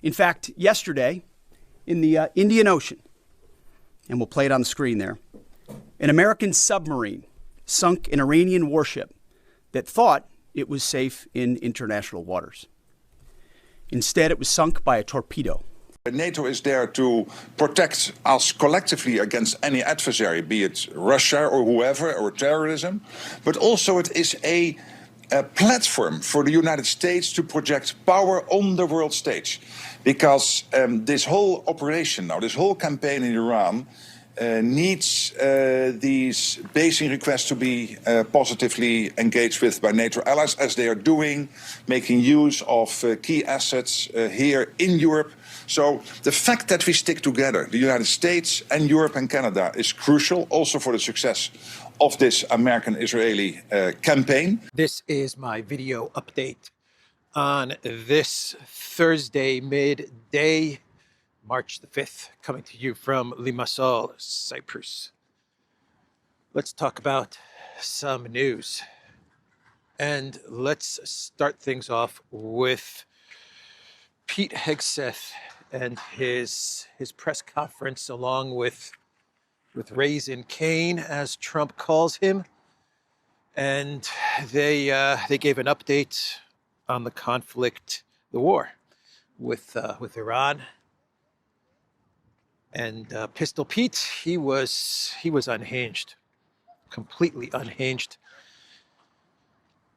In fact, yesterday in the Indian Ocean, and we'll play it on the screen there, an American submarine sunk an Iranian warship that thought it was safe in international waters. Instead, it was sunk by a torpedo. NATO is there to protect us collectively against any adversary, be it Russia or whoever, or terrorism. But also it is a platform for the United States to project power on the world stage. Because this whole operation now, this whole campaign in Iran, needs these basing requests to be positively engaged with by NATO allies, as they are doing, making use of key assets here in Europe. So the fact that we stick together, the United States and Europe and Canada, is crucial also for the success of this American-Israeli campaign. This is my video update on this Thursday midday, March the 5th, coming to you from Limassol, Cyprus. Let's talk about some news. And let's start things off with Pete Hegseth and his press conference, along with Raisin Kane, as Trump calls him. And they gave an update on the conflict, the war with Iran. And Pistol Pete, he was unhinged, completely unhinged.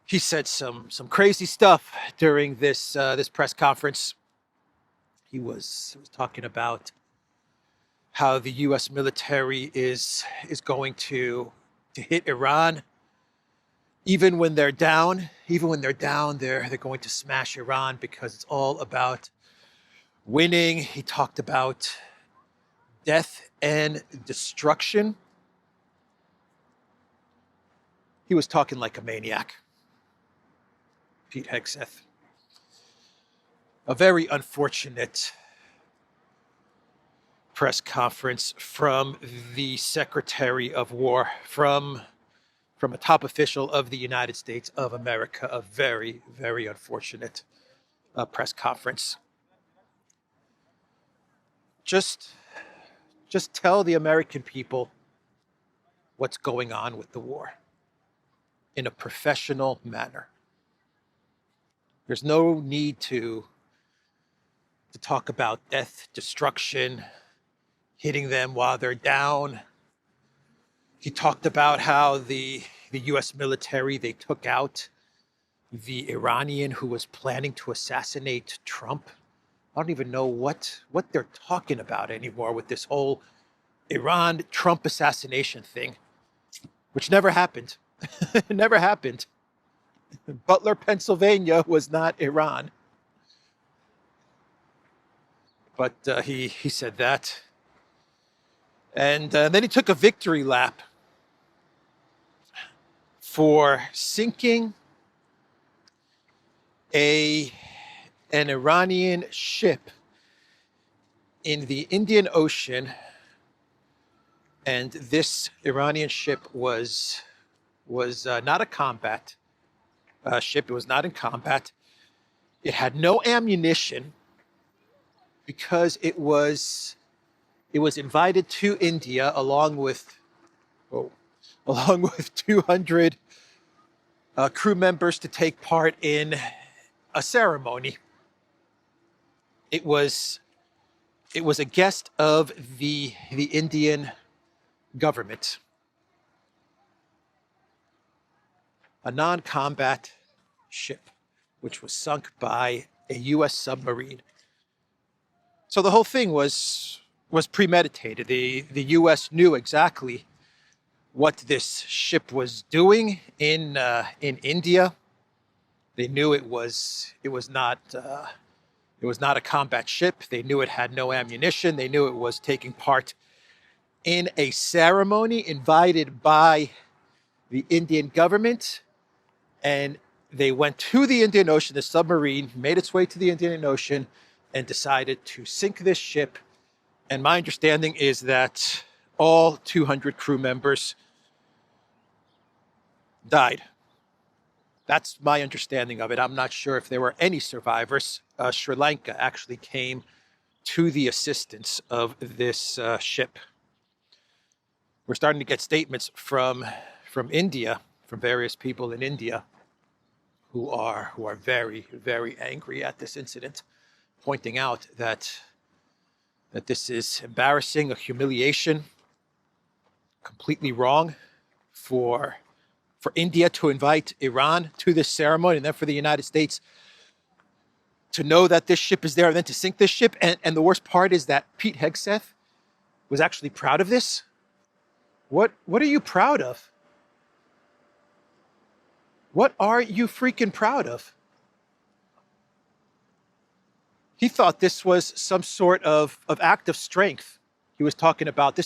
He said some crazy stuff during this press conference. He was talking about how the U.S. military is going to hit Iran, even when they're down. Even when they're down, they're going to smash Iran because it's all about winning. He talked about death and destruction. He was talking like a maniac, Pete Hegseth. A very unfortunate press conference from the Secretary of War, from a top official of the United States of America. A very, very unfortunate press conference. Just tell the American people what's going on with the war in a professional manner. There's no need to talk about death, destruction, hitting them while they're down. He talked about how the U.S. military, they took out the Iranian who was planning to assassinate Trump. I don't even know what they're talking about anymore with this whole Iran-Trump assassination thing, which never happened. It never happened. Butler, Pennsylvania was not Iran. But he said that. And then he took a victory lap for sinking an Iranian ship in the Indian Ocean. And this Iranian ship was not a combat ship. It was not in combat. It had no ammunition because it was invited to India along with 200 crew members to take part in a ceremony. It was a guest of the Indian government, a non-combat ship, which was sunk by a U.S. submarine. So the whole thing was premeditated. The U.S. knew exactly what this ship was doing in India. They knew it was not a combat ship. They knew it had no ammunition. They knew it was taking part in a ceremony invited by the Indian government. And they went to the Indian Ocean. The submarine made its way to the Indian Ocean and decided to sink this ship. And my understanding is that all 200 crew members died That's my understanding of it. I'm not sure if there were any survivors. Sri Lanka actually came to the assistance of this ship. We're starting to get statements from India, from various people in India, who are very, very angry at this incident, pointing out that this is embarrassing, a humiliation, completely wrong for India to invite Iran to this ceremony, and then for the United States to know that this ship is there and then to sink this ship. And the worst part is that Pete Hegseth was actually proud of this. What are you proud of? What are you freaking proud of? He thought this was some sort of act of strength. He was talking about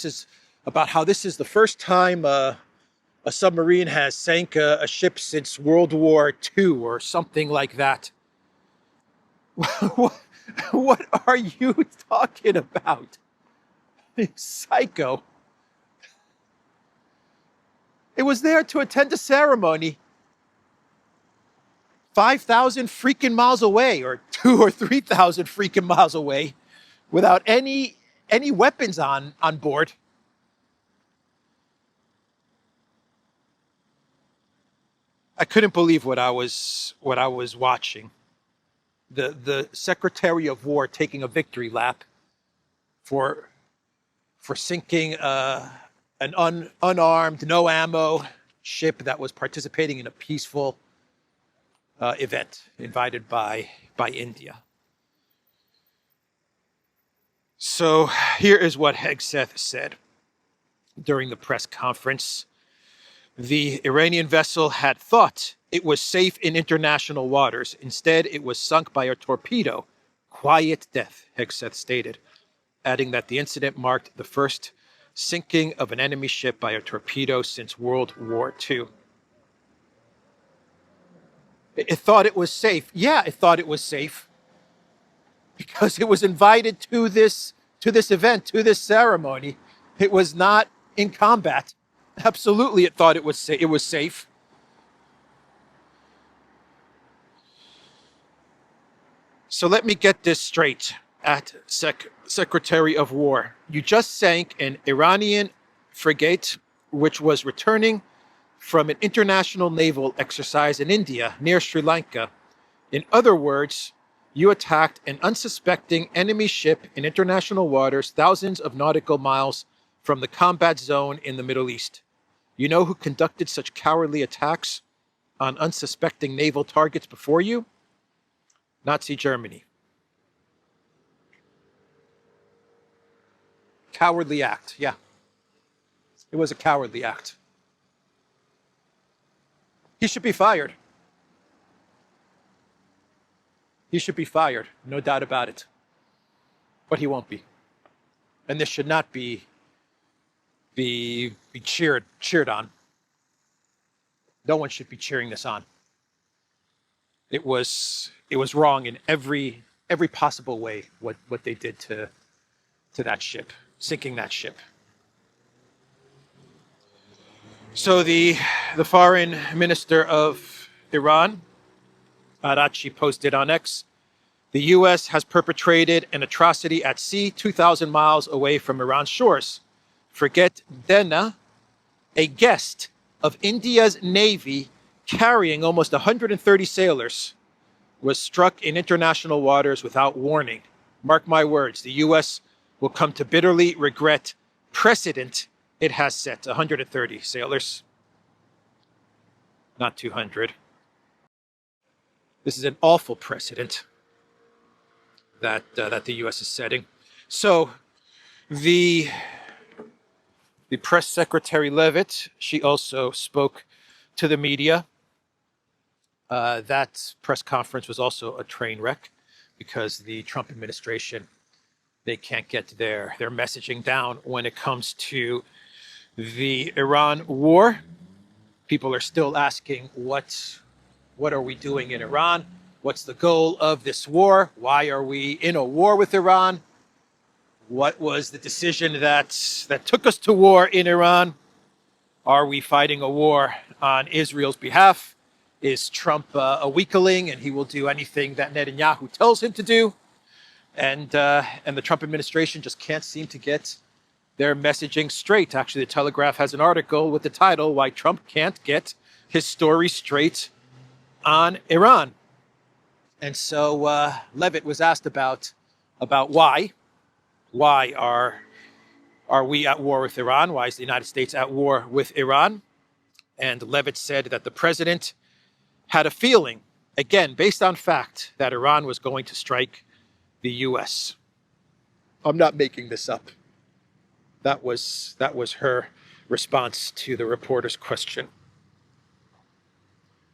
how this is the first time a submarine has sank a ship since World War II or something like that. What are you talking about? Psycho. It was there to attend a ceremony 5,000 freaking miles away, or 2,000 or 3,000 freaking miles away, without any weapons on board. I couldn't believe what I was watching. The Secretary of War taking a victory lap for sinking an unarmed, no ammo ship that was participating in a peaceful event invited by India. So here is what Hegseth said during the press conference. The Iranian vessel had thought it was safe in international waters. Instead, it was sunk by a torpedo. Quiet death, Hegseth stated, adding that the incident marked the first sinking of an enemy ship by a torpedo since World War II. It thought it was safe. Yeah, it thought it was safe because it was invited to this event, to this ceremony. It was not in combat. Absolutely, it thought it was safe. So let me get this straight at Secretary of War. You just sank an Iranian frigate which was returning from an international naval exercise in India near Sri Lanka. In other words, you attacked an unsuspecting enemy ship in international waters thousands of nautical miles from the combat zone in the Middle East. You know who conducted such cowardly attacks on unsuspecting naval targets before you? Nazi Germany. Cowardly act, yeah. It was a cowardly act. He should be fired. He should be fired, no doubt about it. But he won't be. And this should not be cheered on. No one should be cheering this on. It was wrong in every possible way what they did to that ship, sinking that ship. So the foreign minister of Iran, Outrage, posted on X, the U.S. has perpetrated an atrocity at sea 2,000 miles away from Iran's shores. Frigate Dena, a guest of India's Navy carrying almost 130 sailors, was struck in international waters without warning. Mark my words, the U.S. will come to bitterly regret precedent it has set. 130 sailors, not 200. This is an awful precedent that the U.S. is setting. So the press secretary Leavitt, she also spoke to the media. That press conference was also a train wreck because the Trump administration, they can't get their messaging down when it comes to the Iran war. People are still asking, what are we doing in Iran? What's the goal of this war? Why are we in a war with Iran? What was the decision that took us to war in Iran? Are we fighting a war on Israel's behalf? Is Trump a weakling and he will do anything that Netanyahu tells him to do? And the Trump administration just can't seem to get their messaging straight. Actually, the Telegraph has an article with the title, Why Trump Can't Get His Story Straight on Iran. And so Levitt was asked about why. Why are we at war with Iran? Why is the United States at war with Iran? And Levitt said that the president had a feeling, again, based on fact, that Iran was going to strike the U.S. I'm not making this up. That was her response to the reporter's question.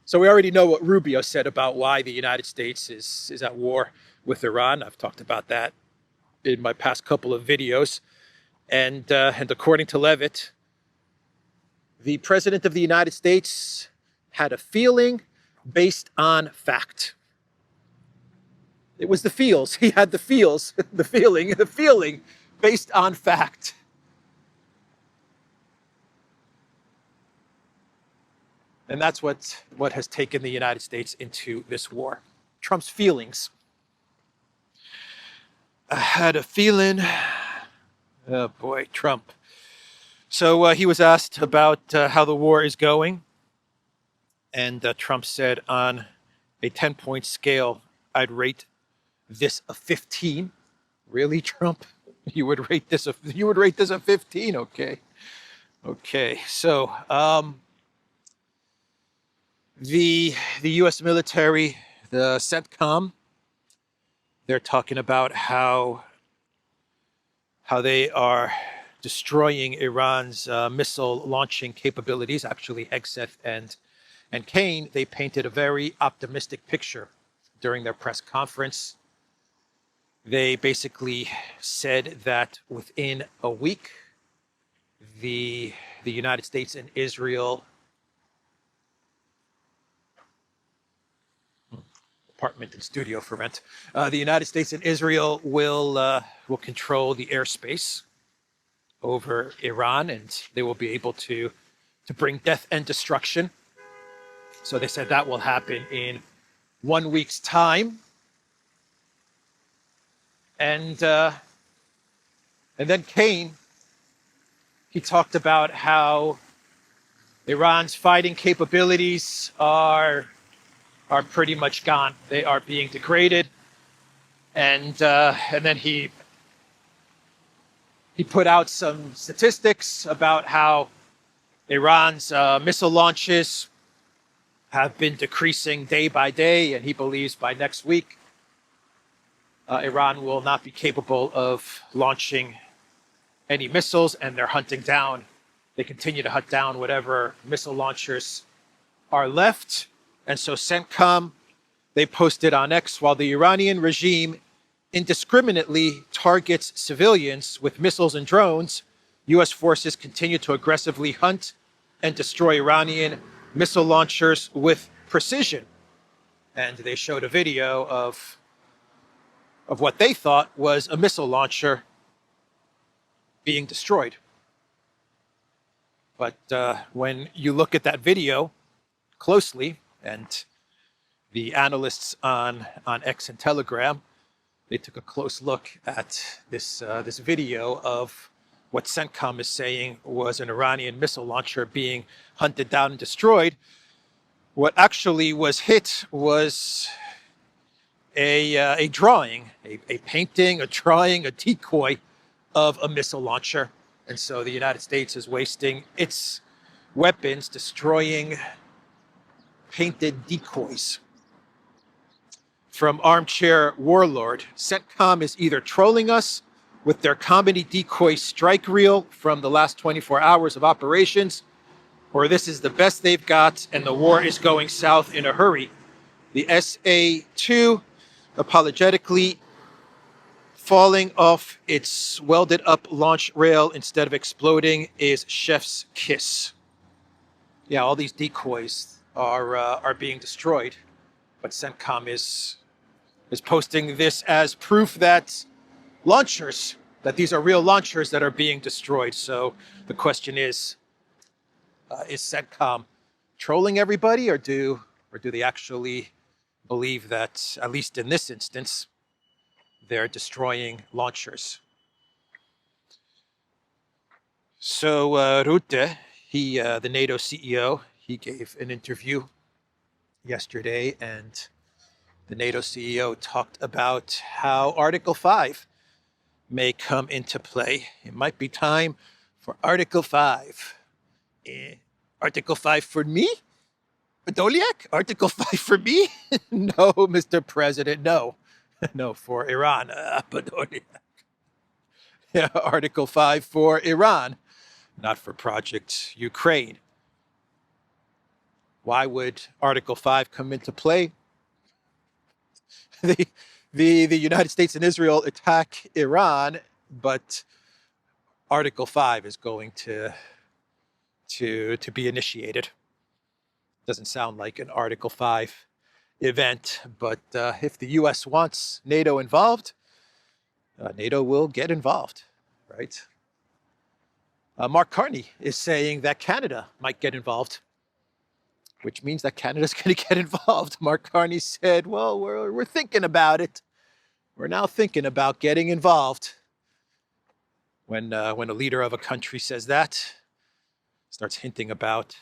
So we already know what Rubio said about why the United States is at war with Iran. I've talked about that in my past couple of videos. And according to Levitt, the president of the United States had a feeling based on fact. It was the feels. He had the feels, the feeling based on fact. And that's what has taken the United States into this war. Trump's feelings. I had a feeling. Oh boy, Trump. So he was asked about how the war is going. And Trump said, on a 10-point scale, I'd rate this a 15. Really, Trump? You would rate this a 15? Okay. So the U.S. military, the CENTCOM, they're talking about how they are destroying Iran's missile launching capabilities. Actually, Hegseth and Kane, they painted a very optimistic picture during their press conference. They basically said that within a week, the United States and Israel apartment and studio for rent. The United States and Israel will control the airspace over Iran, and they will be able to bring death and destruction. So they said that will happen in 1 week's time. And then Kane, he talked about how Iran's fighting capabilities are pretty much gone. They are being degraded. And then he put out some statistics about how Iran's missile launches have been decreasing day by day, and he believes by next week, Iran will not be capable of launching any missiles, and they continue to hunt down whatever missile launchers are left. And so CENTCOM, they posted on X, while the Iranian regime indiscriminately targets civilians with missiles and drones, U.S. forces continue to aggressively hunt and destroy Iranian missile launchers with precision. And they showed a video of what they thought was a missile launcher being destroyed. But when you look at that video closely, and the analysts on X and Telegram, they took a close look at this video of what CENTCOM is saying was an Iranian missile launcher being hunted down and destroyed. What actually was hit was a drawing, a painting, a drawing, a decoy of a missile launcher. And so the United States is wasting its weapons destroying painted decoys. From Armchair Warlord, CENTCOM is either trolling us with their comedy decoy strike reel from the last 24 hours of operations, or this is the best they've got and the war is going south in a hurry. The SA-2 apologetically falling off its welded up launch rail instead of exploding is chef's kiss. Yeah, all these decoys are being destroyed, but CENTCOM is posting this as proof that these are real launchers that are being destroyed. So the question is CENTCOM trolling everybody, or do Or do they actually believe that, at least in this instance, they're destroying launchers? So Rutte, the NATO CEO, he gave an interview yesterday, and the NATO CEO talked about how Article 5 may come into play. It might be time for Article 5. Article 5 for me? Podolyak? Article 5 for me? No, Mr. President, no. No, for Iran. Podolyak. Yeah, Article 5 for Iran, not for Project Ukraine. Why would Article 5 come into play? The United States and Israel attack Iran, but Article 5 is going to be initiated. Doesn't sound like an Article 5 event, but if the U.S. wants NATO involved, NATO will get involved, right? Mark Carney is saying that Canada might get involved, which means that Canada's going to get involved. Mark Carney said, well, we're thinking about it. We're now thinking about getting involved. When a leader of a country says that, starts hinting about,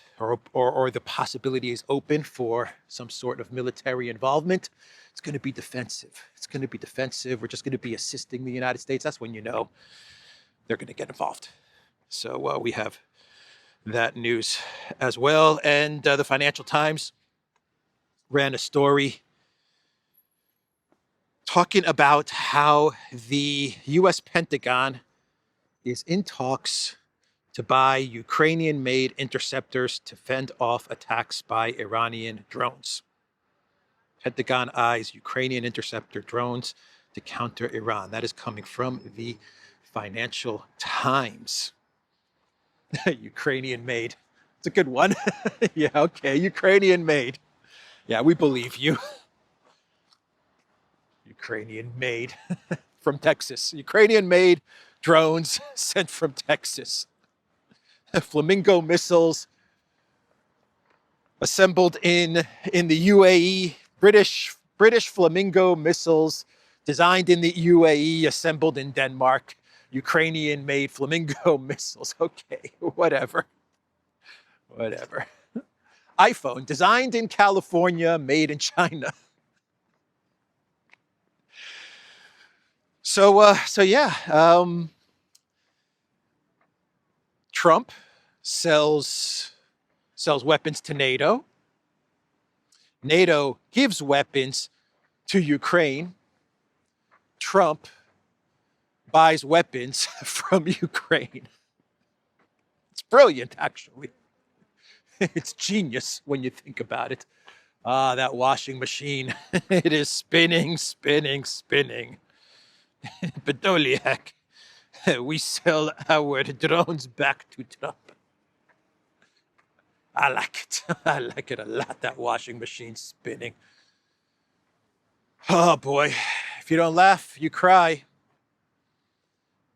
or the possibility is open for some sort of military involvement, it's going to be defensive. It's going to be defensive. We're just going to be assisting the United States. That's when you know they're going to get involved. So we have that news as well. And the Financial Times ran a story talking about how the U.S. Pentagon is in talks to buy Ukrainian-made interceptors to fend off attacks by Iranian drones. Pentagon eyes Ukrainian interceptor drones to counter Iran. That is coming from the Financial Times. Ukrainian-made. It's a good one. Yeah, okay, Ukrainian-made. Yeah, we believe you. Ukrainian-made from Texas. Ukrainian-made drones sent from Texas. Flamingo missiles assembled in the UAE. British Flamingo missiles designed in the UAE, assembled in Denmark. Ukrainian-made Flamingo missiles. Okay, whatever. iPhone designed in California, made in China. So yeah. Trump sells weapons to NATO. NATO gives weapons to Ukraine. Trump buys weapons from Ukraine. It's brilliant, actually. It's genius when you think about it. That washing machine, it is spinning. Podolyak, we sell our drones back to Trump. I like it. I like it a lot, that washing machine spinning. Oh boy, if you don't laugh, you cry.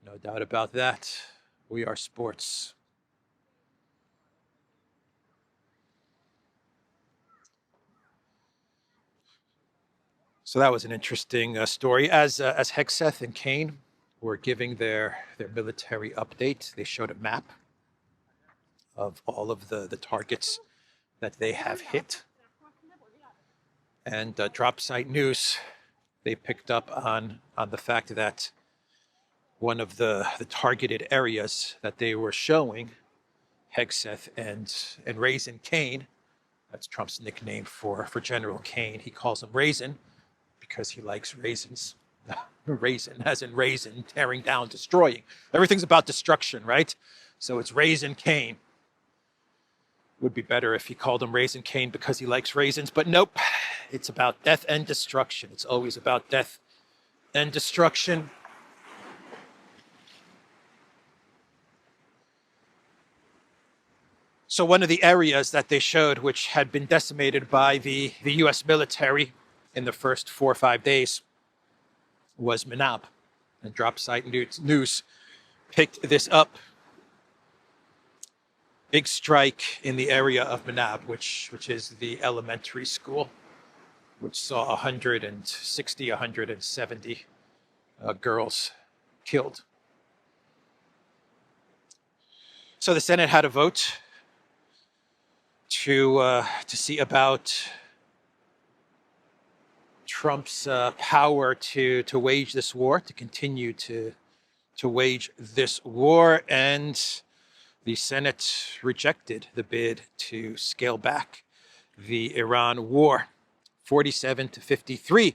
No doubt about that. We are sports. So that was an interesting story. As Hegseth and Kane were giving their military update, they showed a map of all of the targets that they have hit. And Drop Site News, they picked up on the fact that one of the targeted areas that they were showing, Hegseth and Raisin Kane, that's Trump's nickname for General Kane. He calls him Raisin because he likes raisins. Raisin, as in raisin, tearing down, destroying. Everything's about destruction, right? So it's Raisin Kane. Would be better if he called him Raisin Kane because he likes raisins, but nope. It's about death and destruction. It's always about death and destruction. So one of the areas that they showed, which had been decimated by the U.S. military in the first 4 or 5 days, was Manab. And Drop Site News picked this up. big strike in the area of Manab, which is the elementary school, which saw 160, 170 girls killed. So the Senate had a vote to see about Trump's power to wage this war, to continue to wage this war, and the Senate rejected the bid to scale back the Iran war, 47 to 53.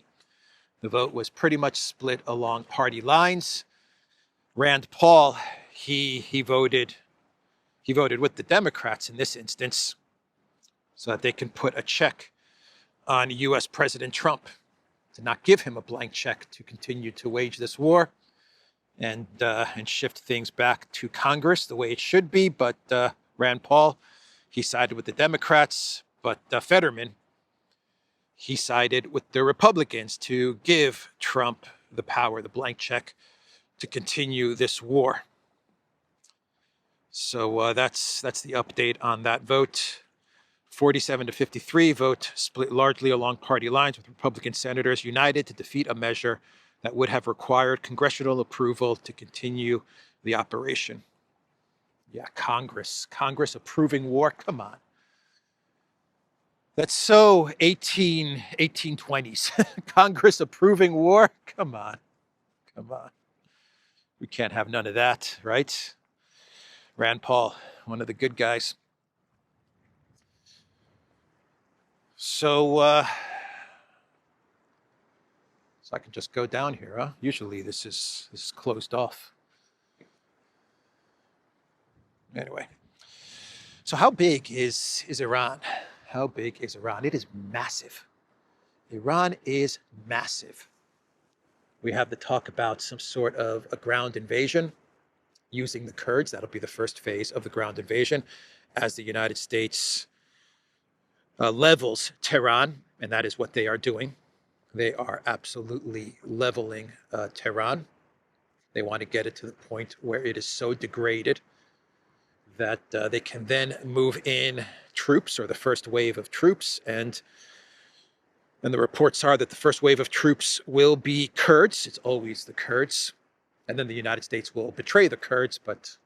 The vote was pretty much split along party lines. Rand Paul, he voted with the Democrats in this instance, so that they can put a check on U.S. President Trump, to not give him a blank check to continue to wage this war, and shift things back to Congress the way it should be. But Rand Paul, he sided with the Democrats, but Fetterman, he sided with the Republicans to give Trump the power, the blank check, to continue this war. So that's the update on that vote. 47 to 53 vote split largely along party lines, with Republican senators united to defeat a measure that would have required congressional approval to continue the operation. Yeah, Congress approving war, come on. That's so 1820s. Congress approving war, come on. We can't have none of that, right? Rand Paul, one of the good guys. So I can just go down here, huh? Usually this is closed off. Anyway, so how big is Iran? How big is Iran? It is massive. Iran is massive. We have the talk about some sort of a ground invasion using the Kurds. That'll be the first phase of the ground invasion, as the United States levels Tehran, and that is what they are doing. They are absolutely leveling Tehran. They want to get it to the point where it is so degraded that they can then move in troops, or the first wave of troops, and the reports are that the first wave of troops will be Kurds. It's always the Kurds, and then the United States will betray the Kurds, but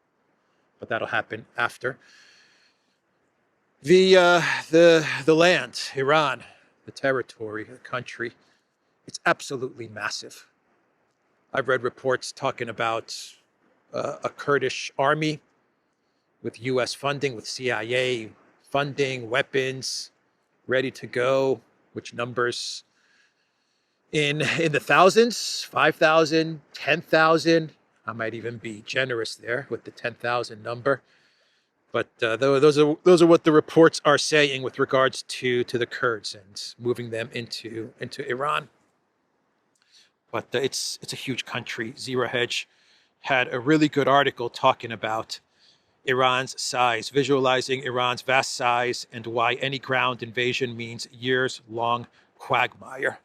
that'll happen after. The land, Iran, the territory, the country, it's absolutely massive. I've read reports talking about a Kurdish army with U.S. funding, with CIA funding, weapons, ready to go, which numbers in the thousands, 5,000, 10,000. I might even be generous there with the 10,000 number. But those are what the reports are saying with regards to the Kurds and moving them into Iran. But it's a huge country. Zero Hedge had a really good article talking about Iran's size, visualizing Iran's vast size and why any ground invasion means years-long quagmire.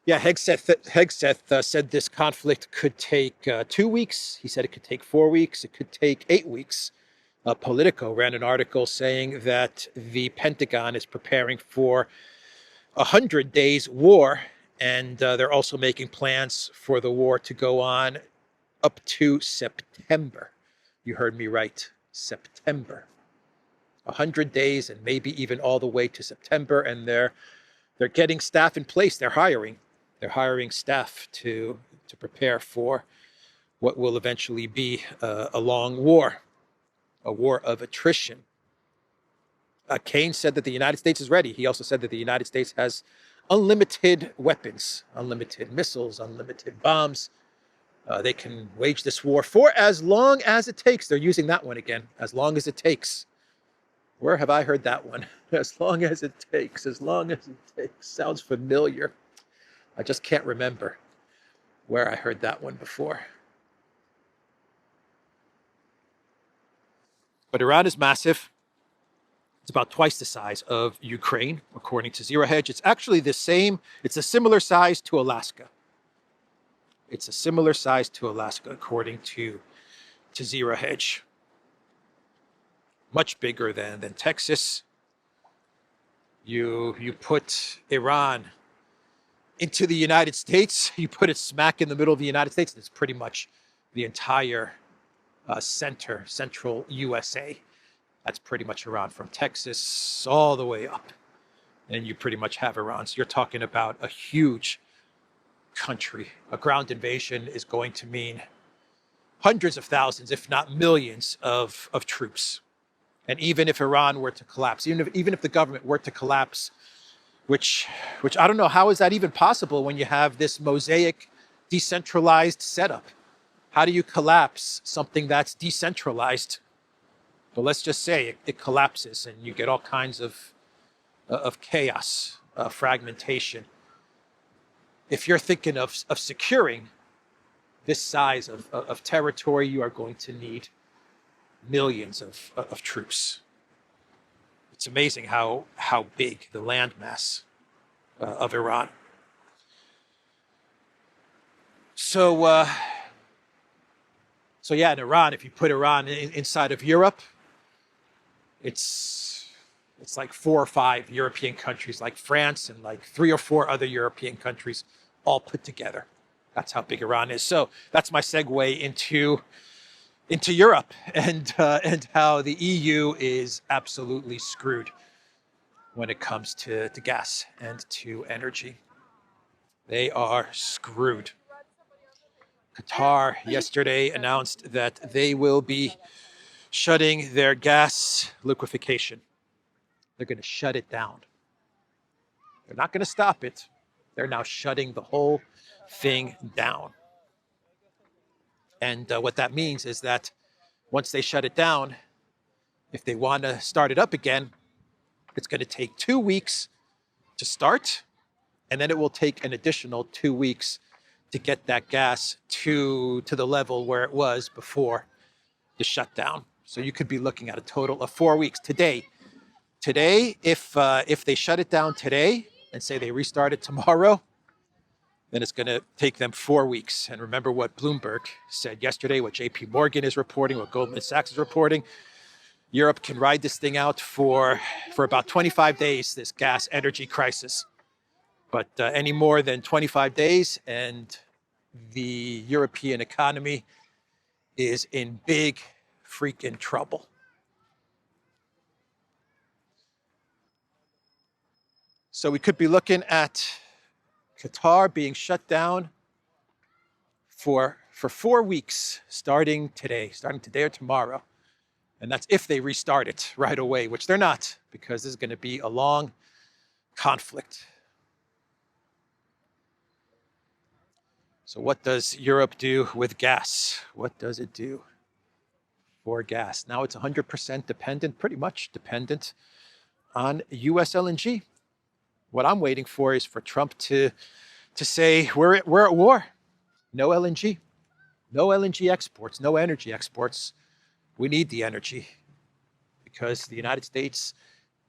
Yeah, Hegseth said this conflict could take 2 weeks. He said it could take 4 weeks. It could take 8 weeks. Politico ran an article saying that the Pentagon is preparing for 100 days war, and they're also making plans for the war to go on up to September. You heard me right, September. 100 days, and maybe even all the way to September, and they're getting staff in place. They're hiring staff to prepare for what will eventually be a long war. A war of attrition. Kane said that the United States is ready. He also said that the United States has unlimited weapons, unlimited missiles, unlimited bombs. They can wage this war for as long as it takes. They're using that one again, as long as it takes. Where have I heard that one? As long as it takes, as long as it takes. Sounds familiar. I just can't remember where I heard that one before. But Iran is massive. It's about twice the size of Ukraine, according to Zero Hedge. It's actually the same. It's a similar size to Alaska. It's a similar size to Alaska, according to Zero Hedge. much bigger than Texas. You put Iran into the United States, you put it smack in the middle of the United States, and it's pretty much the entire central USA. That's pretty much Iran from Texas all the way up. And you pretty much have Iran. So you're talking about a huge country. A ground invasion is going to mean hundreds of thousands, if not millions, of troops. And even if Iran were to collapse, even if the government were to collapse, which I don't know, how is that even possible when you have this mosaic decentralized setup? How do you collapse something that's decentralized? But let's just say it collapses and you get all kinds of chaos, fragmentation. If you're thinking of securing this size of territory, you are going to need millions of troops. It's amazing how big the landmass of Iran. So yeah, in Iran, if you put Iran inside of Europe, it's like 4 or 5 European countries, like France and like 3 or 4 other European countries, all put together. That's how big Iran is. So that's my segue into Europe and how the EU is absolutely screwed when it comes to gas and to energy. They are screwed. Qatar yesterday announced that they will be shutting their gas liquefaction. They're going to shut it down. They're not going to stop it. They're now shutting the whole thing down. And what that means is that once they shut it down, if they want to start it up again, it's going to take 2 weeks to start, and then it will take an additional 2 weeks to get that gas to the level where it was before the shutdown. So you could be looking at a total of 4 weeks. Today, if they shut it down today and say they restart it tomorrow, then it's going to take them 4 weeks. And remember what Bloomberg said yesterday, what JP Morgan is reporting, what Goldman Sachs is reporting. Europe can ride this thing out for about 25 days, this gas energy crisis. But any more than 25 days and the European economy is in big freaking trouble. So we could be looking at Qatar being shut down for 4 weeks, starting today or tomorrow. And that's if they restart it right away, which they're not, because this is going to be a long conflict. So what does Europe do with gas? What does it do for gas? Now it's 100% dependent, pretty much dependent on US LNG. What I'm waiting for is for Trump to say we're at war. No LNG. No LNG exports, no energy exports. We need the energy because the United States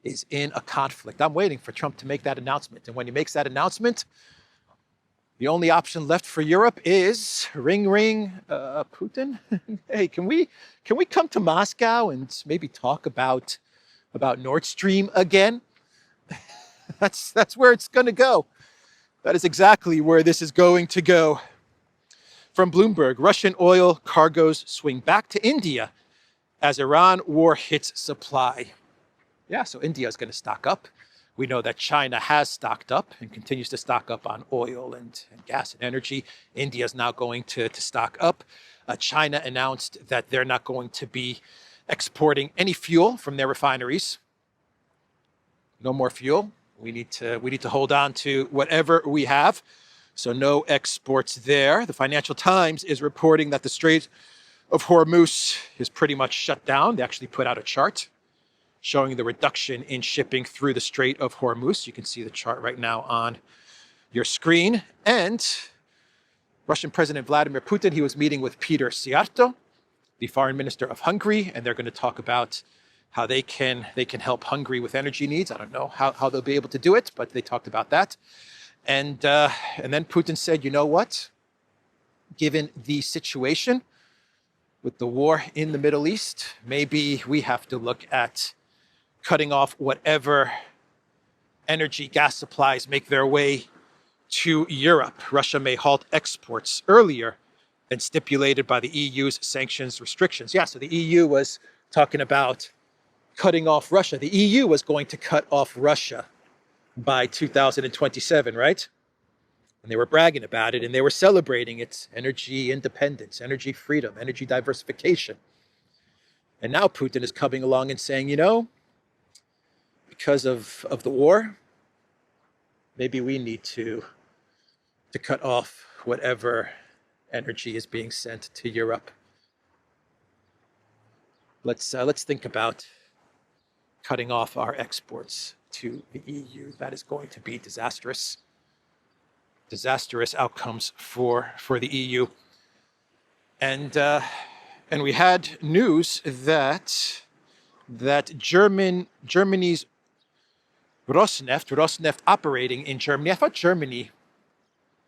is in a conflict. I'm waiting for Trump to make that announcement. And when he makes that announcement, the only option left for Europe is ring, Putin. Hey, can we come to Moscow and maybe talk about Nord Stream again? That's where it's going to go. That is exactly where this is going to go. From Bloomberg, Russian oil cargoes swing back to India as Iran war hits supply. Yeah, so India is going to stock up. We know that China has stocked up and continues to stock up on oil and gas and energy. India is now going to stock up. China announced that they're not going to be exporting any fuel from their refineries. No more fuel. We need to hold on to whatever we have. So no exports there. The Financial Times is reporting that the Strait of Hormuz is pretty much shut down. They actually put out a chart showing the reduction in shipping through the Strait of Hormuz. You can see the chart right now on your screen. And Russian President Vladimir Putin, he was meeting with Peter Szijjártó, the foreign minister of Hungary, and they're going to talk about how they can help Hungary with energy needs. I don't know how they'll be able to do it, but they talked about that. And then Putin said, you know what? Given the situation, with the war in the Middle East, maybe we have to look at cutting off whatever energy, gas supplies make their way to Europe. Russia may halt exports earlier than stipulated by the EU's sanctions restrictions. Yeah, so the EU was talking about cutting off Russia. The EU was going to cut off Russia by 2027, right? And they were bragging about it, and they were celebrating its energy independence, energy freedom, energy diversification. And now Putin is coming along and saying, you know, because of the war, maybe we need to cut off whatever energy is being sent to Europe. Let's think about cutting off our exports to the EU. That is going to be disastrous outcomes for the EU. And we had news that Germany's Rosneft operating in Germany. I thought Germany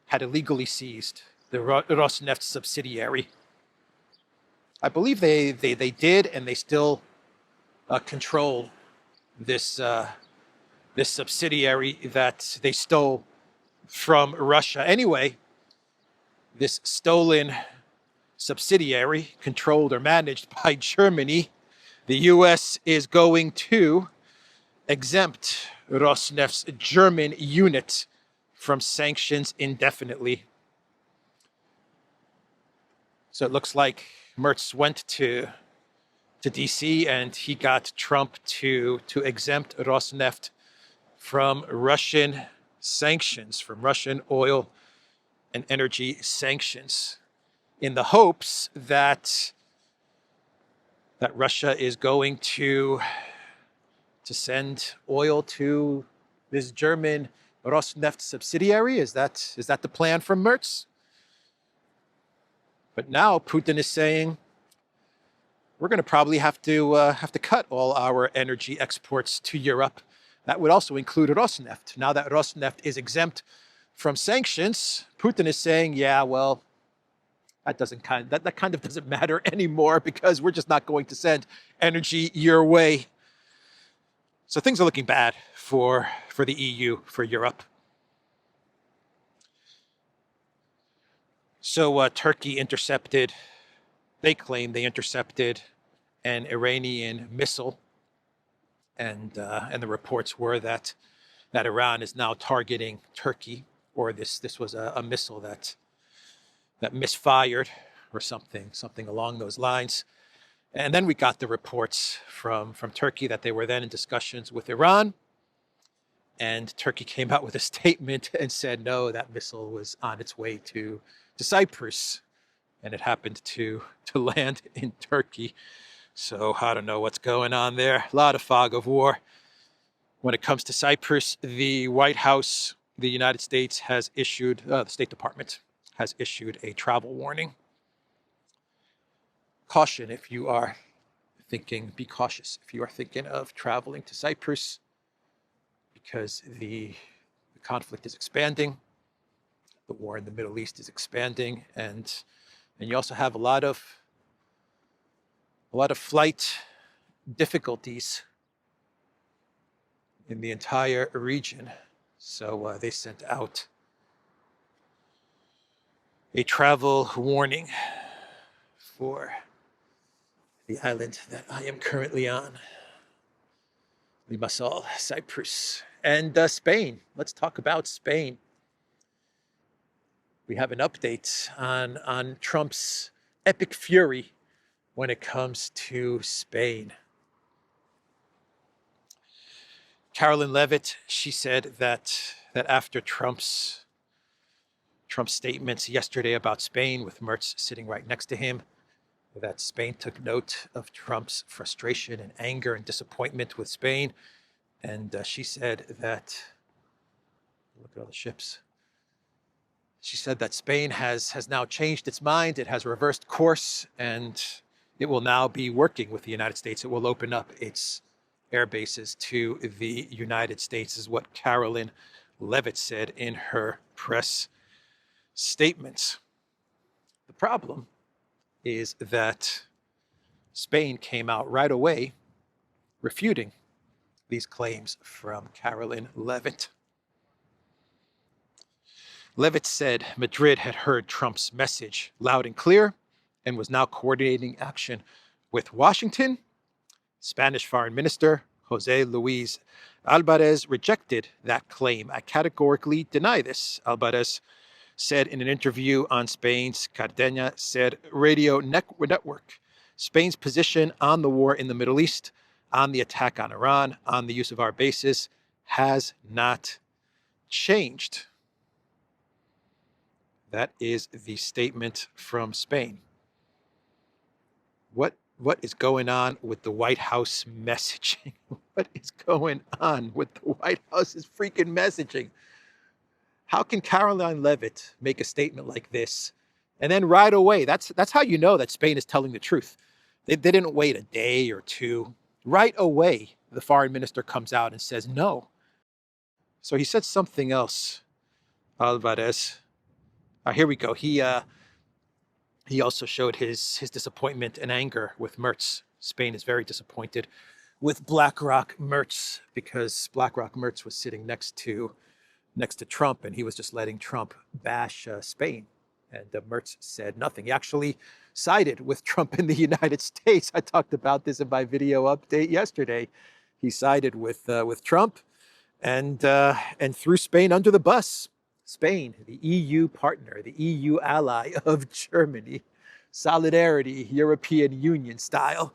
had illegally seized the Rosneft subsidiary. I believe they did, and they still control this subsidiary that they stole from Russia. Anyway, this stolen subsidiary, controlled or managed by Germany, the US is going to exempt Rosneft's German unit from sanctions indefinitely. So it looks like Merz went to DC and he got Trump to exempt Rosneft from Russian sanctions, from Russian oil and energy sanctions, in the hopes that Russia is going to send oil to this German Rosneft subsidiary. Is that the plan from Merz? But now Putin is saying we're going to probably have to cut all our energy exports to Europe. That would also include Rosneft. Now that Rosneft is exempt from sanctions, Putin is saying, yeah, well, that kind of doesn't matter anymore, because we're just not going to send energy your way. So things are looking bad for the EU, for Europe. So Turkey intercepted, they claim they intercepted an Iranian missile. And the reports were that Iran is now targeting Turkey, or this was a missile that misfired, or something along those lines. And then we got the reports from Turkey that they were then in discussions with Iran. And Turkey came out with a statement and said, no, that missile was on its way to Cyprus, and it happened to land in Turkey. So I don't know what's going on there. A lot of fog of war. When it comes to Cyprus, the White House, the United States has issued, the State Department has issued a travel warning. Caution if you are thinking, be cautious if you are thinking of traveling to Cyprus, because the conflict is expanding. The war in the Middle East is expanding, and you also have a lot of flight difficulties in the entire region. So they sent out a travel warning for the island that I am currently on, Limassol, Cyprus, and Spain. Let's talk about Spain. We have an update on Trump's epic fury when it comes to Spain. Caroline Leavitt, she said that after Trump's statements yesterday about Spain, with Merz sitting right next to him, that Spain took note of Trump's frustration and anger and disappointment with Spain. And she said that, look at all the ships. She said that Spain has now changed its mind. It has reversed course, and it will now be working with the United States. It will open up its air bases to the United States, is what Caroline Leavitt said in her press statements. The problem is that Spain came out right away refuting these claims from Caroline Leavitt. Leavitt said Madrid had heard Trump's message loud and clear and was now coordinating action with Washington. Spanish Foreign Minister Jose Luis Alvarez rejected that claim. I categorically deny this, Alvarez said in an interview on Spain's Cadena Ser radio network. Spain's position on the war in the Middle East, on the attack on Iran, on the use of our bases, has not changed. That is the statement from Spain. What is going on with the White House messaging? What is going on with the White House's freaking messaging? How can Caroline Leavitt make a statement like this? And then right away, that's how you know that Spain is telling the truth. They didn't wait a day or two. Right away, the foreign minister comes out and says no. So he said something else, Alvarez. Here we go. He also showed his disappointment and anger with Merz. Spain is very disappointed with BlackRock Merz because BlackRock Merz was sitting next to Trump, and he was just letting Trump bash Spain. And Merz said nothing. He actually sided with Trump in the United States. I talked about this in my video update yesterday. He sided with Trump and threw Spain under the bus. Spain, the EU partner, the EU ally of Germany. Solidarity, European Union style,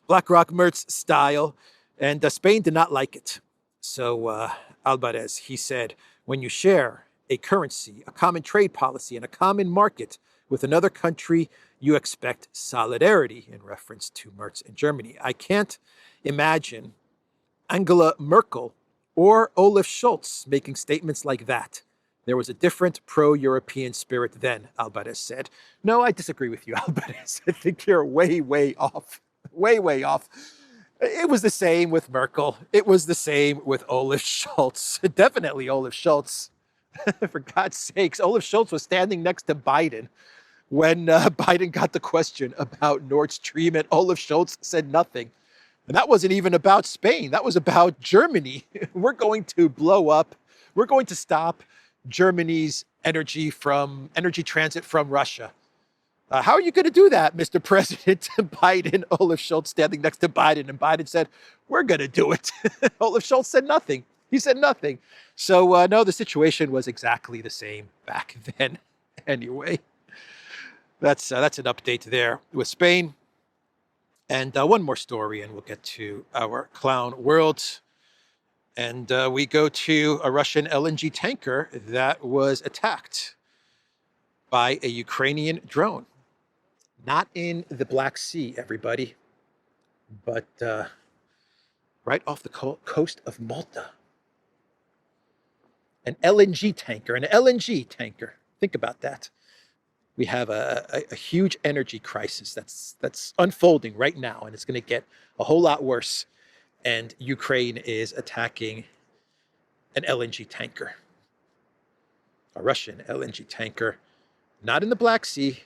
BlackRock Merz style. And Spain did not like it. So Alvarez, he said, when you share a currency, a common trade policy, and a common market with another country, you expect solidarity, in reference to Merz in Germany. I can't imagine Angela Merkel or Olaf Scholz making statements like that. There was a different pro-European spirit then, Alvarez said. No, I disagree with you, Alvarez. I think you're way, way off. Way, way off. It was the same with Merkel. It was the same with Olaf Scholz. Definitely Olaf Scholz. For God's sakes, Olaf Scholz was standing next to Biden when Biden got the question about Nord Stream, and Olaf Scholz said nothing. And that wasn't even about Spain. That was about Germany. We're going to blow up. We're going to stop Germany's energy transit from Russia. How are you going to do that, Mr. President? Biden, Olaf Scholz standing next to Biden, and Biden said, we're going to do it. Olaf Scholz said nothing. He said nothing. So, no, the situation was exactly the same back then. Anyway, that's an update there with Spain. And one more story, and we'll get to our clown world. And we go to a Russian LNG tanker that was attacked by a Ukrainian drone. Not in the Black Sea, everybody, but right off the coast of Malta. An LNG tanker. Think about that. We have a huge energy crisis that's unfolding right now, and it's going to get a whole lot worse. And Ukraine is attacking an LNG tanker, a Russian LNG tanker, not in the Black Sea,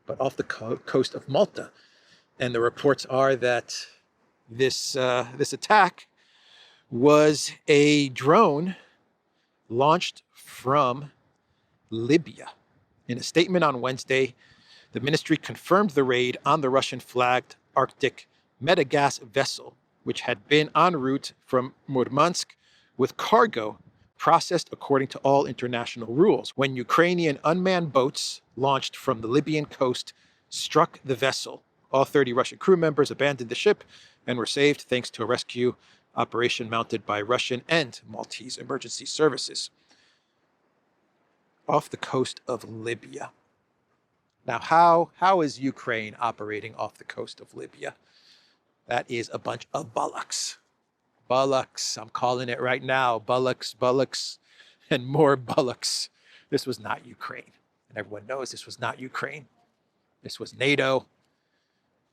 but off the coast of Malta. And the reports are that this attack was a drone launched from Libya. In a statement on Wednesday, the ministry confirmed the raid on the Russian-flagged Arctic Metagas vessel, which had been en route from Murmansk with cargo processed according to all international rules, when Ukrainian unmanned boats launched from the Libyan coast struck the vessel. All 30 Russian crew members abandoned the ship and were saved thanks to a rescue operation mounted by Russian and Maltese emergency services. Off the coast of Libya. Now, how is Ukraine operating off the coast of Libya? That is a bunch of bullocks. Bullocks, I'm calling it right now. Bullocks, and more bullocks. This was not Ukraine. And everyone knows this was not Ukraine. This was NATO.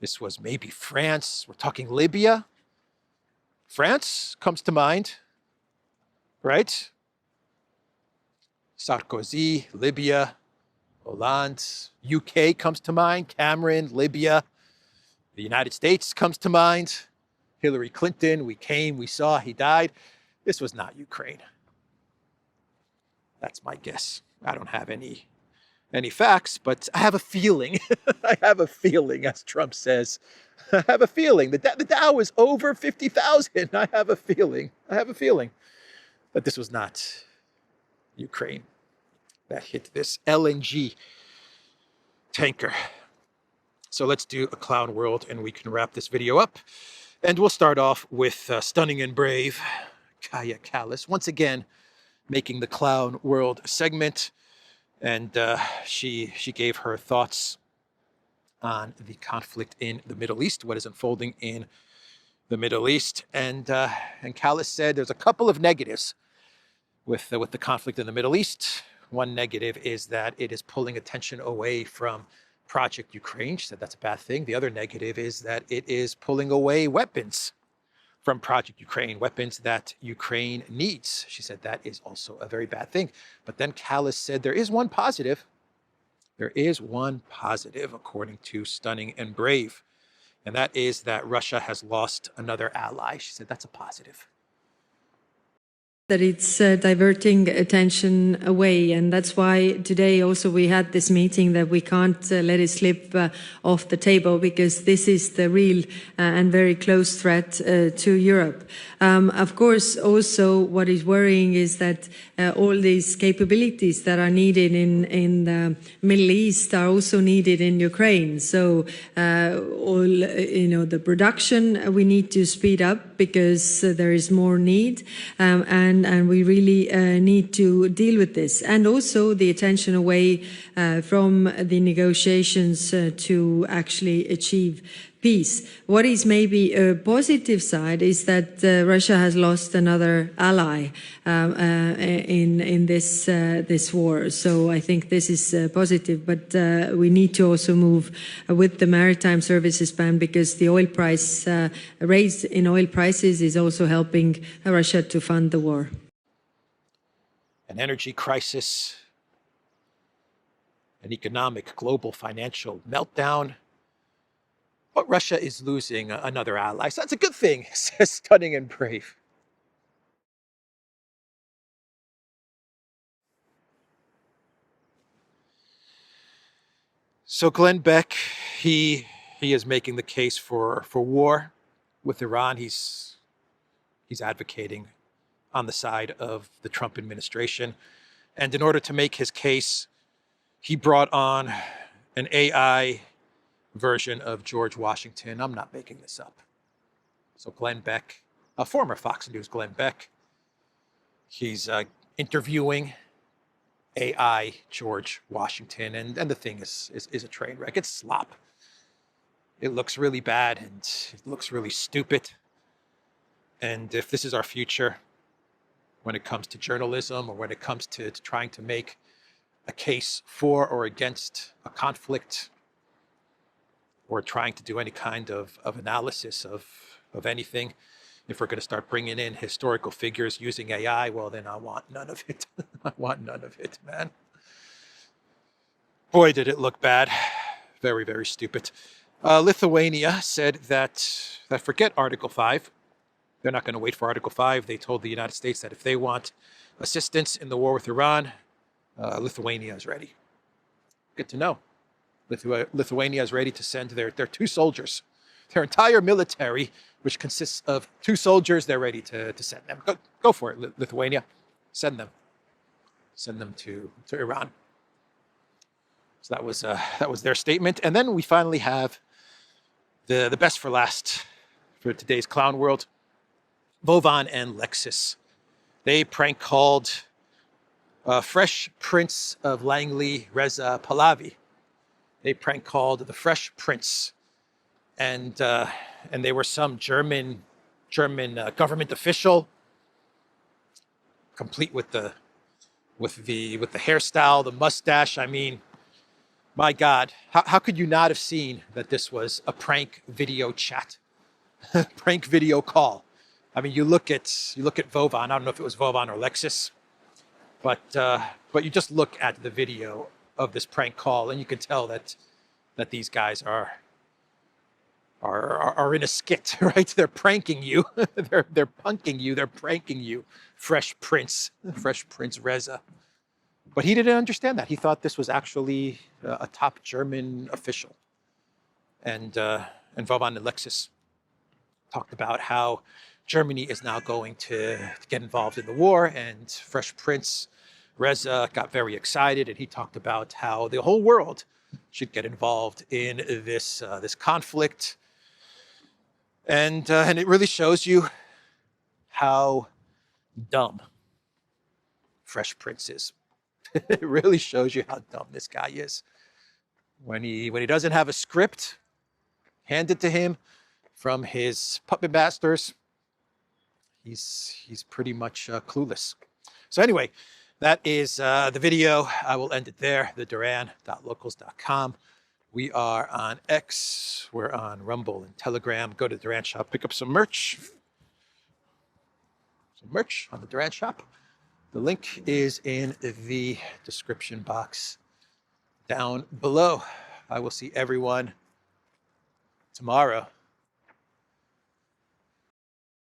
This was maybe France. We're talking Libya. France comes to mind, right? Sarkozy, Libya, Hollande, UK comes to mind, Cameron, Libya, the United States comes to mind, Hillary Clinton, we came, we saw, he died. This was not Ukraine. That's my guess. I don't have any facts, but I have a feeling. I have a feeling, as Trump says. I have a feeling that the Dow is over 50,000. I have a feeling that this was not Ukraine that hit this LNG tanker. So let's do a clown world and we can wrap this video up. And we'll start off with Stunning and Brave, Kaya Callis, once again making the clown world segment. And she gave her thoughts on the conflict in the Middle East, what is unfolding in the Middle East. And Callis said there's a couple of negatives with the conflict in the Middle East. One negative is that it is pulling attention away from Project Ukraine. She said that's a bad thing. The other negative is that it is pulling away weapons from Project Ukraine, weapons that Ukraine needs. She said that is also a very bad thing. But then Callis said there is one positive. There is one positive, according to Stunning and Brave, and that is that Russia has lost another ally. She said that's a positive. That it's diverting attention away, and that's why today also we had this meeting that we can't let it slip off the table, because this is the real and very close threat to Europe. Of course, also what is worrying is that all these capabilities that are needed in the Middle East are also needed in Ukraine. So all the production we need to speed up because there is more need, and we really need to deal with this. And also the attention away from the negotiations to actually achieve peace. What is maybe a positive side is that Russia has lost another ally in this war. So I think this is positive, but we need to also move with the maritime services ban, because the oil price raise in oil prices is also helping Russia to fund the war. An energy crisis, an economic global financial meltdown. But Russia is losing another ally. So that's a good thing, says Stunning and Brave. So Glenn Beck, he is making the case for war with Iran. He's advocating on the side of the Trump administration. And in order to make his case, he brought on an AI version of George Washington. I'm not making this up. So Glenn Beck, a former Fox News Glenn Beck, he's interviewing AI George Washington, and the thing is a train wreck. It's slop. It looks really bad and it looks really stupid. And if this is our future when it comes to journalism, or when it comes to trying to make a case for or against a conflict, or trying to do any kind of analysis of anything, if we're going to start bringing in historical figures using AI, well, then I want none of it. I want none of it, man. Boy, did it look bad. Very, very stupid. Lithuania said that forget Article 5. They're not going to wait for Article 5. They told the United States that if they want assistance in the war with Iran, Lithuania is ready. Good to know. Lithuania is ready to send their 2 soldiers. Their entire military, which consists of 2 soldiers, they're ready to send them. Go for it, Lithuania. Send them. Send them to Iran. So that was their statement. And then we finally have the best for last for today's clown world. Vovan and Lexus. They prank called Fresh Prince of Langley, Reza Pahlavi. They prank called the Fresh Prince, and they were some German government official, complete with the hairstyle, the mustache. I mean, my God, how could you not have seen that this was a prank video chat, prank video call? I mean, you look at Vovan. I don't know if it was Vovan or Lexus, but you just look at the video. of this prank call, and you can tell that these guys are in a skit, right? They're pranking you, they're punking you, they're pranking you, Fresh Prince Reza. But he didn't understand that. He thought this was actually a top German official. And Vavan Alexis talked about how Germany is now going to get involved in the war, and Fresh Prince Reza got very excited, and he talked about how the whole world should get involved in this conflict. And it really shows you how dumb Fresh Prince is. It really shows you how dumb this guy is. When he doesn't have a script handed to him from his puppet masters, he's pretty much clueless. So anyway, that is the video. I will end it there. theduran.locals.com. We are on X. We're on Rumble and Telegram. Go to the Duran Shop. Pick up some merch. Some merch on the Duran Shop. The link is in the description box down below. I will see everyone tomorrow.